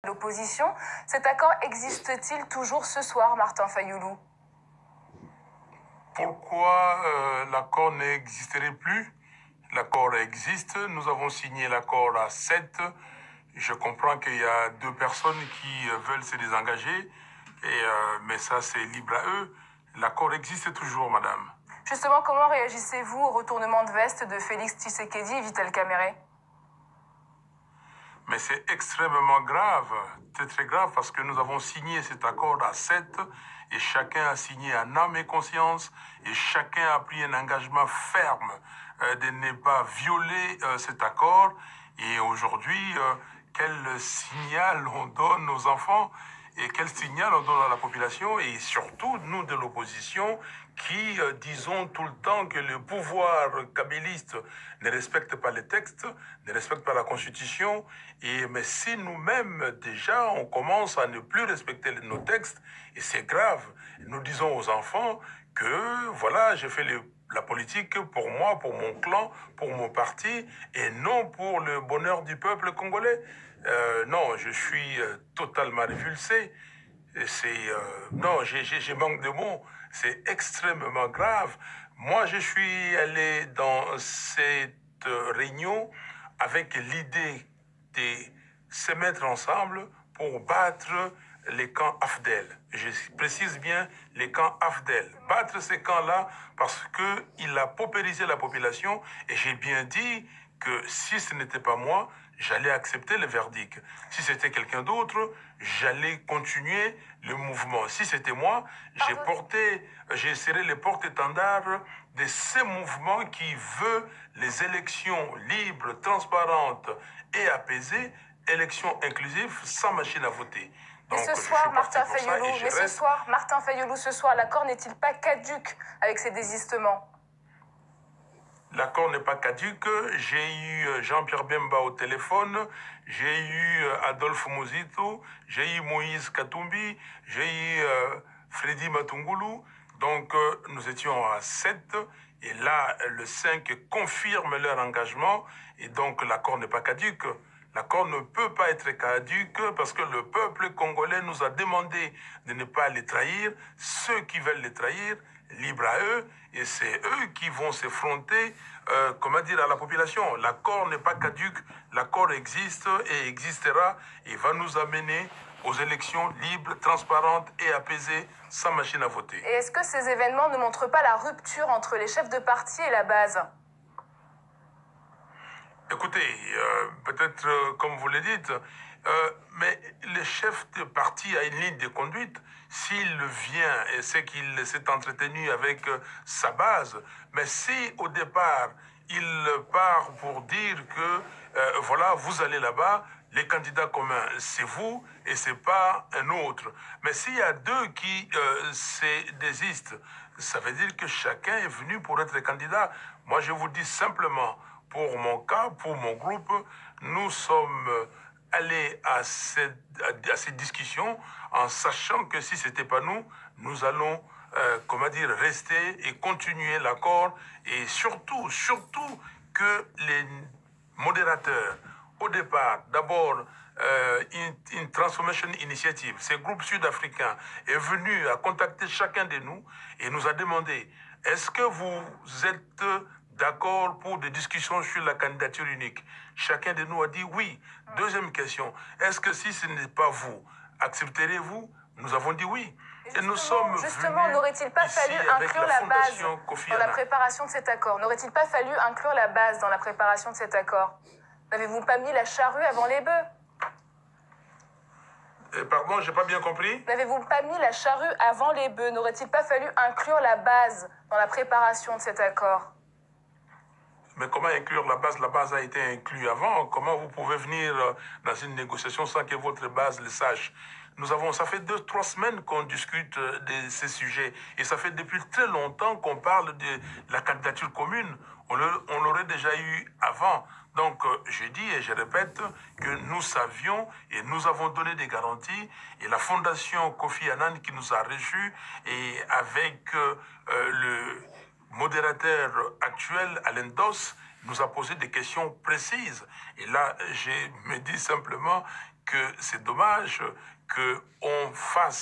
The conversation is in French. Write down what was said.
l'opposition. Cet accord existe-t-il toujours ce soir, Martin Fayoulou? Pourquoi l'accord n'existerait plus? L'accord existe, nous avons signé l'accord à 7. Je comprends qu'il y a 2 personnes qui veulent se désengager, mais ça c'est libre à eux. L'accord existe toujours, madame. Justement, comment réagissez-vous au retournement de veste de Félix Tshisekedi et Vital Kamerhe? Mais c'est extrêmement grave, très grave, parce que nous avons signé cet accord à 7 et chacun a signé en âme et conscience et chacun a pris un engagement ferme de ne pas violer cet accord. Et aujourd'hui, quel signal on donne aux enfants et quel signal on donne à la population et surtout nous de l'opposition qui disons tout le temps que le pouvoir kabyliste ne respecte pas les textes, ne respecte pas la Constitution. Mais si nous-mêmes déjà on commence à ne plus respecter nos textes, et c'est grave, nous disons aux enfants que voilà, j'ai fait la politique pour moi, pour mon clan, pour mon parti, et non pour le bonheur du peuple congolais. Non, je suis totalement révulsé. Non, j'ai manque de mots. C'est extrêmement grave. Moi, je suis allé dans cette réunion avec l'idée de se mettre ensemble pour battre les camps AFDEL. Je précise bien les camps AFDEL. Battre ces camps-là parce qu'il a paupérisé la population et j'ai bien dit que si ce n'était pas moi, j'allais accepter le verdict. Si c'était quelqu'un d'autre, j'allais continuer le mouvement. Si c'était moi, j'ai serré les porte-étendards de ce mouvement qui veut les élections libres, transparentes et apaisées, élections inclusives sans machine à voter. Donc, ce soir, Martin Fayoulou, ce soir, l'accord n'est-il pas caduc avec ces désistements? L'accord n'est pas caduc. J'ai eu Jean-Pierre Bemba au téléphone, j'ai eu Adolphe Mozito, j'ai eu Moïse Katumbi, j'ai eu Freddy Matungulu. Donc nous étions à 7 et là le 5 confirme leur engagement et donc l'accord n'est pas caduc. L'accord ne peut pas être caduc parce que le peuple congolais nous a demandé de ne pas les trahir. Ceux qui veulent les trahir, libre à eux, et c'est eux qui vont s'effronter, à la population. L'accord n'est pas caduc, l'accord existe et existera et va nous amener aux élections libres, transparentes et apaisées, sans machine à voter. Et est-ce que ces événements ne montrent pas la rupture entre les chefs de parti et la base? Écoutez, peut-être comme vous le dites, mais le chef de parti a une ligne de conduite. S'il vient et c'est qu'il s'est entretenu avec sa base, mais si au départ il part pour dire que voilà, vous allez là-bas, les candidats communs, c'est vous et c'est pas un autre. Mais s'il y a 2 qui se désistent, ça veut dire que chacun est venu pour être candidat. Moi, je vous dis simplement, pour mon cas, pour mon groupe, nous sommes allés à cette discussion en sachant que si ce n'était pas nous, nous allons rester et continuer l'accord et surtout que les modérateurs, au départ, d'abord, une Transformation Initiative, ce groupe sud-africain est venu à contacter chacun de nous et nous a demandé, est-ce que vous êtes d'accord pour des discussions sur la candidature unique? Chacun de nous a dit oui. Deuxième question, est-ce que si ce n'est pas vous, accepterez-vous? Nous avons dit oui. Et nous sommes justement, n'aurait-il pas fallu inclure la base dans la préparation de cet accord? N'aurait-il pas fallu inclure la base dans la préparation de cet accord? N'avez-vous pas mis la charrue avant les bœufs? Pardon, j'ai pas bien compris. N'avez-vous pas mis la charrue avant les bœufs? N'aurait-il pas fallu inclure la base dans la préparation de cet accord? Mais comment inclure la base? La base a été inclue avant. Comment vous pouvez venir dans une négociation sans que votre base le sache? Ça fait 2-3 semaines qu'on discute de ces sujets. Et ça fait depuis très longtemps qu'on parle de la candidature commune. On l'aurait déjà eu avant. Donc, je dis et je répète que nous savions et nous avons donné des garanties. Et la fondation Kofi Annan qui nous a reçus et avec le modérateur actuel, Alain Dos, nous a posé des questions précises. Et là, je me dis simplement que c'est dommage qu'on fasse